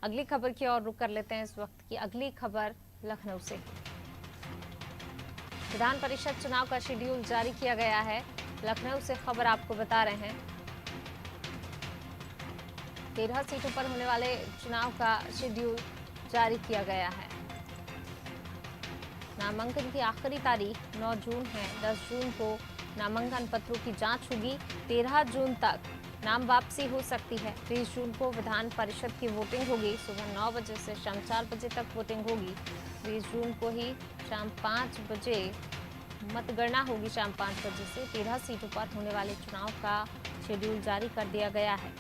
अगली खबर की ओर रुख कर लेते हैं। इस वक्त की अगली खबर लखनऊ से। विधान परिषद चुनाव का शेड्यूल जारी किया गया है। लखनऊ से खबर आपको बता रहे हैं। 13 सीटों पर होने वाले चुनाव का शेड्यूल जारी किया गया है। नामांकन की आखिरी तारीख 9 जून है। 10 जून को नामांकन पत्रों की जांच होगी। 13 जून तक नाम वापसी हो सकती है। 20 जून को विधान परिषद की वोटिंग होगी। सुबह 9 बजे से शाम 4 बजे तक वोटिंग होगी। 20 जून को ही शाम 5 बजे मतगणना होगी। शाम 5 बजे से 13 सीटों पर होने वाले चुनाव का शेड्यूल जारी कर दिया गया है।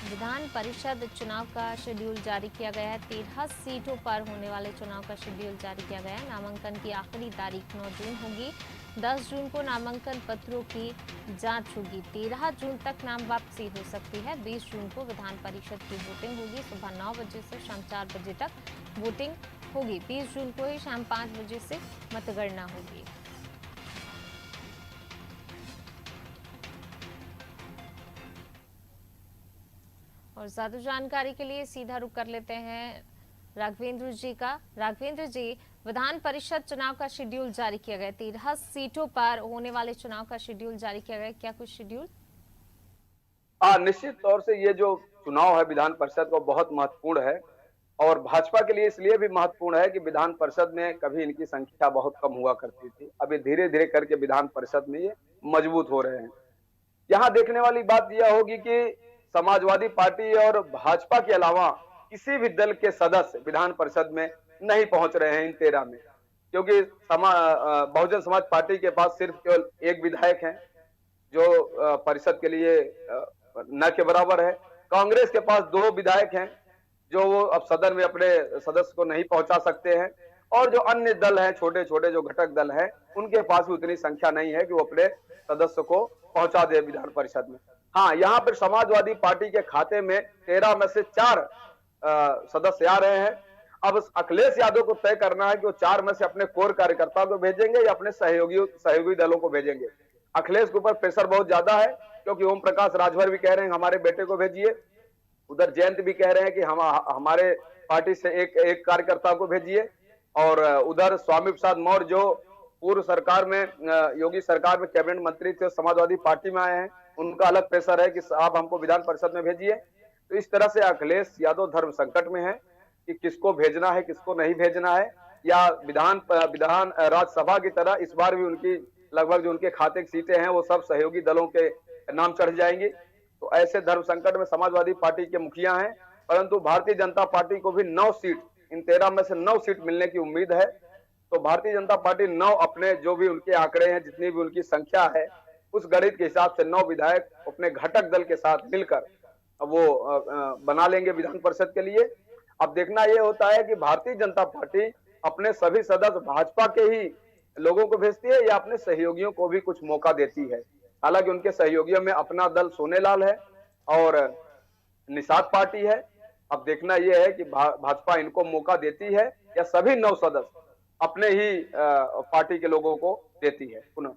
विधान परिषद चुनाव का शेड्यूल जारी किया गया है। 13 सीटों पर होने वाले चुनाव का शेड्यूल जारी किया गया है। नामांकन की आखिरी तारीख 9 जून होगी। 10 जून को नामांकन पत्रों की जांच होगी। 13 जून तक नाम वापसी हो सकती है। 20 जून को विधान परिषद की वोटिंग होगी। सुबह 9 बजे से शाम 4 बजे तक वोटिंग होगी। 20 जून को ही शाम 5 बजे से मतगणना होगी। और ज्यादा जानकारी के लिए सीधा रुख कर लेते हैं राघवेंद्र जी का। राघवेंद्र जी, विधान परिषद चुनाव का शेड्यूल जारी किया गया। 13 सीटों पर होने वाले चुनाव का शेड्यूल जारी किया गया। क्या कुछ शेड्यूल? निश्चित तौर से ये जो चुनाव है विधान परिषद का बहुत महत्वपूर्ण है और भाजपा के लिए इसलिए भी महत्वपूर्ण है कि विधान परिषद में कभी इनकी संख्या बहुत कम हुआ करती थी। अभी धीरे धीरे करके विधान परिषद में ये मजबूत हो रहे हैं। यहाँ देखने वाली बात यह होगी कि समाजवादी पार्टी और भाजपा के अलावा किसी भी दल के सदस्य विधान परिषद में नहीं पहुंच रहे हैं इन 13 में, क्योंकि बहुजन समाज पार्टी के पास सिर्फ केवल एक विधायक है जो परिषद के लिए न के बराबर है। कांग्रेस के पास 2 विधायक हैं जो वो अब सदन में अपने सदस्य को नहीं पहुंचा सकते हैं, और जो अन्य दल हैं, छोटे छोटे जो घटक दल हैं, उनके पास भी उतनी संख्या नहीं है कि वो अपने सदस्य को पहुंचा दे विधान परिषद में। हाँ, यहाँ पर समाजवादी पार्टी के खाते में 13 में से 4 सदस्य आ रहे हैं। अब अखिलेश यादव को तय करना है कि वो 4 में से अपने कोर कार्यकर्ताओं को भेजेंगे या अपने सहयोगी दलों को भेजेंगे। अखिलेश के ऊपर प्रेशर बहुत ज्यादा है, क्योंकि ओम प्रकाश राजभर भी कह रहे हैं हमारे बेटे को भेजिए, उधर जयंत भी कह रहे हैं कि हमारे पार्टी से एक कार्यकर्ता को भेजिए, और उधर स्वामी प्रसाद मौर्य जो पूर्व सरकार में योगी सरकार में कैबिनेट मंत्री थे, समाजवादी पार्टी में आए हैं, उनका अलग प्रेशर है कि आप हमको विधान परिषद में भेजिए। तो इस तरह से अखिलेश यादव धर्म संकट में है कि किसको भेजना है किसको नहीं भेजना है, या विधान राज्यसभा की तरह इस बार भी उनकी लगभग जो उनके खाते की सीटें हैं वो सब सहयोगी दलों के नाम चढ़ जाएंगी। तो ऐसे धर्म संकट में समाजवादी पार्टी के मुखिया हैं, परंतु भारतीय जनता पार्टी को भी 9 सीट, इन 13 में से 9 सीट मिलने की उम्मीद है। तो भारतीय जनता पार्टी 9 अपने जो भी उनके आंकड़े हैं, जितनी भी उनकी संख्या है, उस गणित के हिसाब से 9 विधायक अपने घटक दल के साथ मिलकर वो बना लेंगे विधान परिषद के लिए। अब देखना यह होता है कि भारतीय जनता पार्टी अपने सभी सदस्य भाजपा के ही लोगों को भेजती है या अपने सहयोगियों को भी कुछ मौका देती है। हालांकि उनके सहयोगियों में अपना दल सोनेलाल है और निषाद पार्टी है। अब देखना यह है कि भाजपा इनको मौका देती है या सभी 9 सदस्य अपने ही पार्टी के लोगों को देती है पुनः।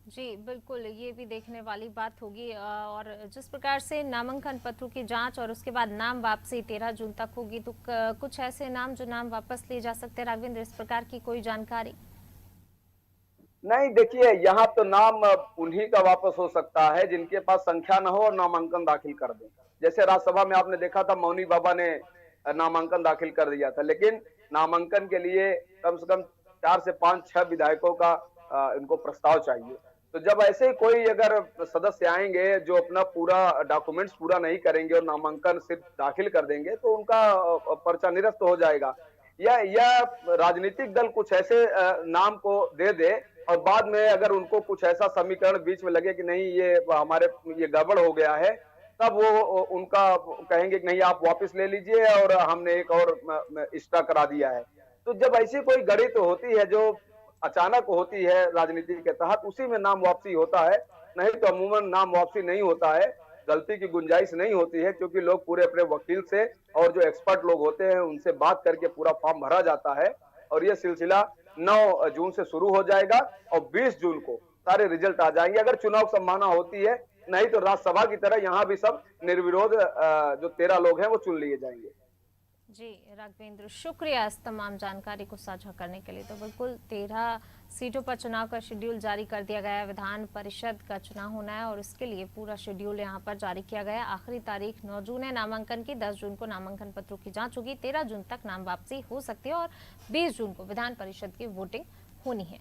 जी बिल्कुल, ये भी देखने वाली बात होगी। और जिस प्रकार से नामांकन पत्रों की जांच और उसके बाद नाम वापसी 13 जून तक होगी, तो कुछ ऐसे नाम जो नाम वापस लिए जा सकते हैं, राघवेंद्र, इस प्रकार की कोई जानकारी? नहीं, देखिए यहाँ तो नाम उन्हीं का वापस हो सकता है जिनके पास संख्या न हो और नामांकन दाखिल कर दें। जैसे राज्यसभा में आपने देखा था मौनी बाबा ने नामांकन दाखिल कर दिया था, लेकिन नामांकन के लिए कम से कम 4 से 5-6 विधायकों का इनको प्रस्ताव चाहिए। तो जब ऐसे कोई अगर सदस्य आएंगे जो अपना पूरा डॉक्यूमेंट्स पूरा नहीं करेंगे और नामांकन सिर्फ दाखिल कर देंगे, तो उनका पर्चा निरस्त हो जाएगा। या राजनीतिक दल कुछ ऐसे नाम को दे दे और बाद में अगर उनको कुछ ऐसा समीकरण बीच में लगे कि नहीं ये गड़बड़ हो गया है, तब वो उनका कहेंगे कि नहीं आप वापस ले लीजिए और हमने एक और एक्स्ट्रा करा दिया है। तो जब ऐसी कोई गणित होती है जो अचानक होती है राजनीति के तहत, उसी में नाम वापसी होता है, नहीं तो अमूमन नाम वापसी नहीं होता है। गलती की गुंजाइश नहीं होती है, क्योंकि लोग पूरे अपने वकील से और जो एक्सपर्ट लोग होते हैं उनसे बात करके पूरा फॉर्म भरा जाता है, और ये सिलसिला 9 जून से शुरू हो जाएगा और 20 जून को सारे रिजल्ट आ जाएंगे। अगर चुनाव संभावना होती है नहीं तो राज्यसभा की तरह यहाँ भी सब निर्विरोध जो 13 लोग हैं वो चुन लिए जाएंगे। जी राघवेंद्र, शुक्रिया इस तमाम जानकारी को साझा करने के लिए। तो बिल्कुल 13 सीटों पर चुनाव का शेड्यूल जारी कर दिया गया है। विधान परिषद का चुनाव होना है और इसके लिए पूरा शेड्यूल यहाँ पर जारी किया गया है। आखिरी तारीख 9 जून है नामांकन की। 10 जून को नामांकन पत्रों की जांच होगी। 13 जून तक नाम वापसी हो सकती है और 20 जून को विधान परिषद की वोटिंग होनी है।